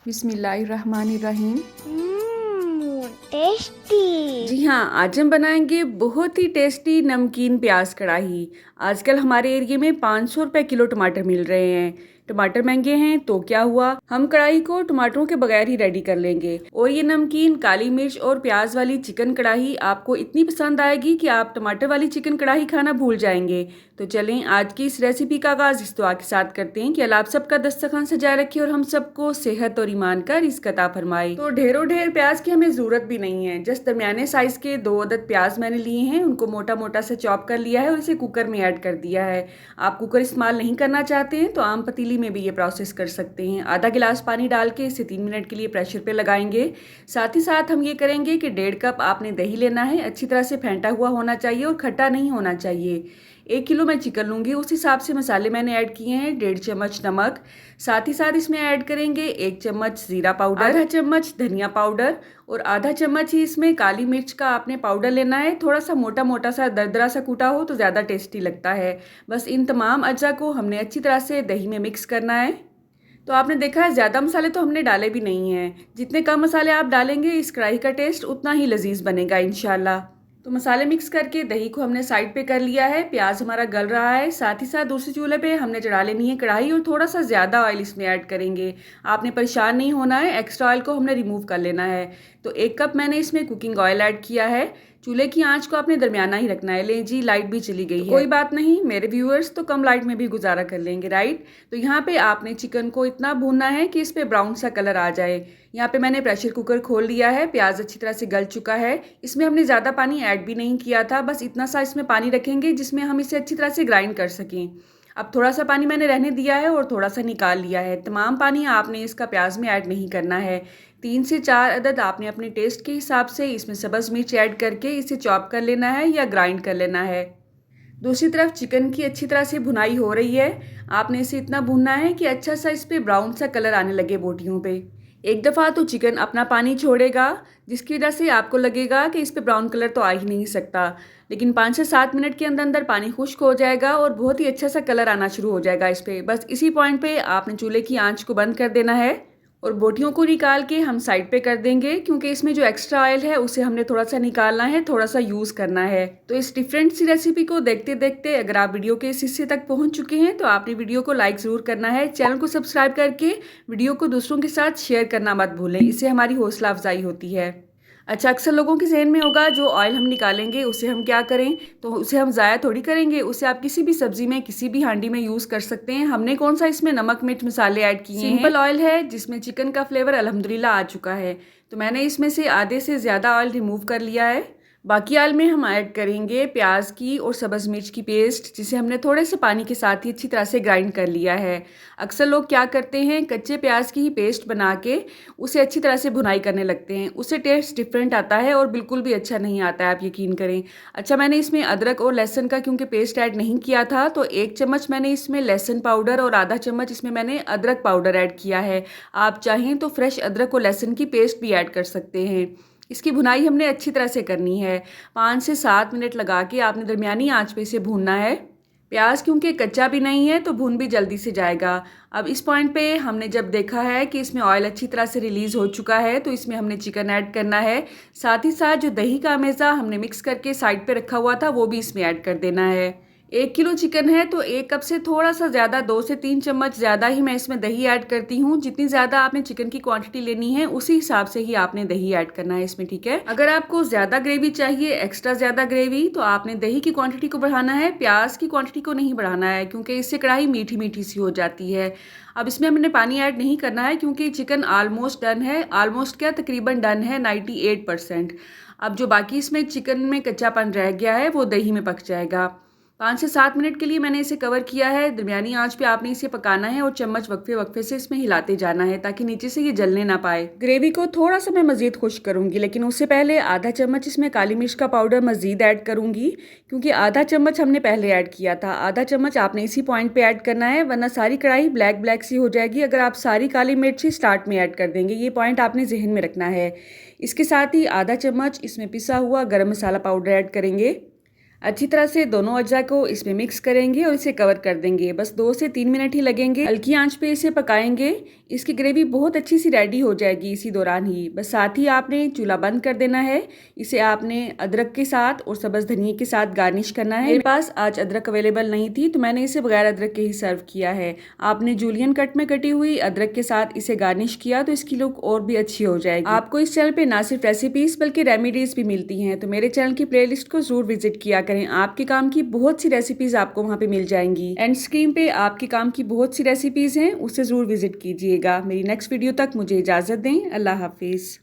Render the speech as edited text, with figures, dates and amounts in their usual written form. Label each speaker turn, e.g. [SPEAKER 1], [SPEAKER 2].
[SPEAKER 1] बिस्मिल्लाहिर्रहमानिर्रहीम।
[SPEAKER 2] टेस्टी।
[SPEAKER 1] जी हाँ, आज हम बनाएंगे बहुत ही टेस्टी नमकीन प्याज कढ़ाई। आजकल हमारे एरिया में 500 रुपये किलो टमाटर मिल रहे हैं। टमाटर महंगे हैं तो क्या हुआ, हम कढ़ाई को टमाटरों के बगैर ही रेडी कर लेंगे। और ये नमकीन काली मिर्च और प्याज वाली चिकन कढ़ाई आपको इतनी पसंद आएगी कि आप टमाटर वाली चिकन कढ़ाई खाना भूल जाएंगे। तो चलें आज की इस रेसिपी का आगाज इस दुआ के साथ करते हैं कि अल्लाह आप सबका दस्तरखान सजाए रखे और हम सबको सेहत और ईमान का रिज़्क अता फरमाए। तो ढेरों ढेर प्याज की हमें जरूरत भी नहीं है। जस्ट दरमियाने साइज के 2 अदद प्याज मैंने लिए हैं, उनको मोटा मोटा से चॉप कर लिया है और इसे कुकर में ऐड कर दिया है। आप कुकर इस्तेमाल नहीं करना चाहते हैं तो आम पतीली में भी ये प्रोसेस कर सकते हैं। आधा गिलास पानी डाल के इसे 3 मिनट के लिए प्रेशर पे लगाएंगे। साथ ही साथ हम ये करेंगे कि 1.5 कप आपने दही लेना है, अच्छी तरह से फेंटा हुआ होना चाहिए और खट्टा नहीं होना चाहिए। 1 किलो मैं चिकन लूँगी, उस हिसाब से मसाले मैंने ऐड किए हैं। 1.5 चम्मच नमक, साथ ही साथ इसमें ऐड करेंगे 1 चम्मच ज़ीरा पाउडर, आधा चम्मच धनिया पाउडर और आधा चम्मच ही इसमें काली मिर्च का आपने पाउडर लेना है। थोड़ा सा मोटा मोटा सा दरदरा सा कूटा हो तो ज़्यादा टेस्टी लगता है। बस इन तमाम अज्जा को हमने अच्छी तरह से दही में मिक्स करना है। तो आपने देखा है ज़्यादा मसाले तो हमने डाले भी नहीं हैं। जितने कम मसाले आप डालेंगे इस कढ़ाई का टेस्ट उतना ही लजीज बनेगा इंशाल्लाह। तो मसाले मिक्स करके दही को हमने साइड पे कर लिया है। प्याज हमारा गल रहा है। साथ ही साथ दूसरे चूल्हे पे हमने चढ़ा लेनी है कढ़ाई और थोड़ा सा ज़्यादा ऑयल इसमें ऐड करेंगे। आपने परेशान नहीं होना है, एक्स्ट्रा ऑयल को हमने रिमूव कर लेना है। तो 1 कप मैंने इसमें कुकिंग ऑयल ऐड किया है। चूल्हे की आंच को आपने दरमियाना ही रखना है। ले जी, लाइट भी चली गई है, कोई बात नहीं, मेरे व्यूअर्स तो कम लाइट में भी गुजारा कर लेंगे, राइट। तो यहाँ पे आपने चिकन को इतना भूनना है कि इस पे ब्राउन सा कलर आ जाए। यहाँ पे मैंने प्रेशर कुकर खोल लिया है। प्याज अच्छी तरह से गल चुका है। इसमें हमने ज़्यादा पानी ऐड भी नहीं किया था, बस इतना सा इसमें पानी रखेंगे जिसमें हम इसे अच्छी तरह से ग्राइंड कर सकें। अब थोड़ा सा पानी मैंने रहने दिया है और थोड़ा सा निकाल लिया है। तमाम पानी आपने इसका प्याज में ऐड नहीं करना है। 3 से 4 अदद आपने अपने टेस्ट के हिसाब से इसमें सब्ज़ मिर्च ऐड करके इसे चॉप कर लेना है या ग्राइंड कर लेना है। दूसरी तरफ चिकन की अच्छी तरह से भुनाई हो रही है। आपने इसे इतना भूनना है कि अच्छा सा इस पर ब्राउन सा कलर आने लगे बोटियों पे। एक दफ़ा तो चिकन अपना पानी छोड़ेगा जिसकी वजह से आपको लगेगा कि इस पर ब्राउन कलर तो आ ही नहीं सकता, लेकिन 5 से 7 मिनट के अंदर अंदर पानी खुश्क हो जाएगा और बहुत ही अच्छा सा कलर आना शुरू हो जाएगा इस पर। बस इसी पॉइंट पे आपने चूल्हे की आंच को बंद कर देना है और बोटियों को निकाल के हम साइड पे कर देंगे, क्योंकि इसमें जो एक्स्ट्रा ऑयल है उसे हमने थोड़ा सा निकालना है, थोड़ा सा यूज़ करना है। तो इस डिफरेंट सी रेसिपी को देखते देखते अगर आप वीडियो के इस हिस्से तक पहुंच चुके हैं तो आपने वीडियो को लाइक ज़रूर करना है। चैनल को सब्सक्राइब करके वीडियो को दूसरों के साथ शेयर करना मत भूलें, इससे हमारी हौसला अफजाई होती है। अच्छा, अक्सर लोगों के जहन में होगा जो ऑयल हम निकालेंगे उसे हम क्या करें, तो उसे हम ज़ाया थोड़ी करेंगे। उसे आप किसी भी सब्ज़ी में किसी भी हांडी में यूज़ कर सकते हैं। हमने कौन सा इसमें नमक मिर्च मसाले ऐड किए हैं। सिंपल ऑयल है जिसमें चिकन का फ्लेवर अल्हम्दुलिल्लाह आ चुका है। तो मैंने इसमें से आधे से ज़्यादा ऑयल रिमूव कर लिया है। बाकी ऑयल में हम ऐड करेंगे प्याज की और सब्ज़ मिर्च की पेस्ट, जिसे हमने थोड़े से पानी के साथ ही अच्छी तरह से ग्राइंड कर लिया है। अक्सर लोग क्या करते हैं, कच्चे प्याज की ही पेस्ट बना के उसे अच्छी तरह से भुनाई करने लगते हैं। उससे टेस्ट डिफरेंट आता है और बिल्कुल भी अच्छा नहीं आता है, आप यकीन करें। अच्छा, मैंने इसमें अदरक और लहसुन का क्योंकि पेस्ट ऐड नहीं किया था तो 1 चम्मच मैंने इसमें लहसुन पाउडर और आधा चम्मच इसमें मैंने अदरक पाउडर ऐड किया है। आप चाहें तो फ्रेश अदरक और लहसुन की पेस्ट भी ऐड कर सकते हैं। इसकी भुनाई हमने अच्छी तरह से करनी है। 5 से 7 मिनट लगा के आपने दरमियानी आंच पे इसे भूनना है। प्याज क्योंकि कच्चा भी नहीं है तो भून भी जल्दी से जाएगा। अब इस पॉइंट पे हमने जब देखा है कि इसमें ऑयल अच्छी तरह से रिलीज़ हो चुका है तो इसमें हमने चिकन ऐड करना है। साथ ही साथ जो दही का मेज़ा हमने मिक्स करके साइड पे रखा हुआ था वो भी इसमें ऐड कर देना है। 1 किलो चिकन है तो 1 कप से थोड़ा सा ज़्यादा 2 से 3 चम्मच ज़्यादा ही मैं इसमें दही ऐड करती हूँ। जितनी ज़्यादा आपने चिकन की क्वांटिटी लेनी है उसी हिसाब से ही आपने दही ऐड करना है इसमें, ठीक है। अगर आपको ज़्यादा ग्रेवी चाहिए, एक्स्ट्रा ज़्यादा ग्रेवी, तो आपने दही की क्वांटिटी को बढ़ाना है, प्याज की क्वांटिटी को नहीं बढ़ाना है, क्योंकि इससे कढ़ाई मीठी मीठी सी हो जाती है। अब इसमें हमने पानी ऐड नहीं करना है क्योंकि चिकन ऑलमोस्ट डन है। ऑलमोस्ट क्या, तकरीबन डन है 98%। अब जो बाकी इसमें चिकन में कच्चापन रह गया है वो दही में पक जाएगा। 5 से 7 मिनट के लिए मैंने इसे कवर किया है। दरमियानी आंच पे आपने इसे पकाना है और चम्मच वक्फे वक्फे से इसमें हिलाते जाना है ताकि नीचे से ये जलने ना पाए। ग्रेवी को थोड़ा सा मैं मज़ीद खुश्क करूँगी, लेकिन उससे पहले आधा चम्मच इसमें काली मिर्च का पाउडर मज़ीद ऐड करूँगी, क्योंकि आधा चम्मच हमने पहले ऐड किया था। आधा चम्मच आपने इसी पॉइंट पर ऐड करना है, वरना सारी कढ़ाई ब्लैक ब्लैक सी हो जाएगी अगर आप सारी काली मिर्च ही स्टार्ट में ऐड कर देंगे। ये पॉइंट आपने जहन में रखना है। इसके साथ ही आधा चम्मच इसमें पिसा हुआ गरम मसाला पाउडर ऐड करेंगे। अच्छी तरह से दोनों अज्जा को इसमें मिक्स करेंगे और इसे कवर कर देंगे। बस 2 से 3 मिनट ही लगेंगे। हल्की आंच पे इसे पकाएंगे। इसकी ग्रेवी बहुत अच्छी सी रेडी हो जाएगी इसी दौरान ही। बस साथ ही आपने चूल्हा बंद कर देना है। इसे आपने अदरक के साथ और सब्ज़ धनिए के साथ गार्निश करना है। मेरे पास आज अदरक अवेलेबल नहीं थी तो मैंने इसे बगैर अदरक के ही सर्व किया है। आपने जूलियन कट में कटी हुई अदरक के साथ इसे गार्निश किया तो इसकी लुक और भी अच्छी हो जाएगी। आपको इस चैनल पे ना सिर्फ रेसिपीज बल्कि रेमेडीज भी मिलती हैं, तो मेरे चैनल की प्लेलिस्ट को जरूर विजिट किया करें। आपके काम की बहुत सी रेसिपीज आपको वहाँ पे मिल जाएंगी। एंड स्क्रीन पे आपके काम की बहुत सी रेसिपीज हैं, उससे जरूर विजिट कीजिएगा। मेरी नेक्स्ट वीडियो तक मुझे इजाजत दें। अल्लाह हाफिज।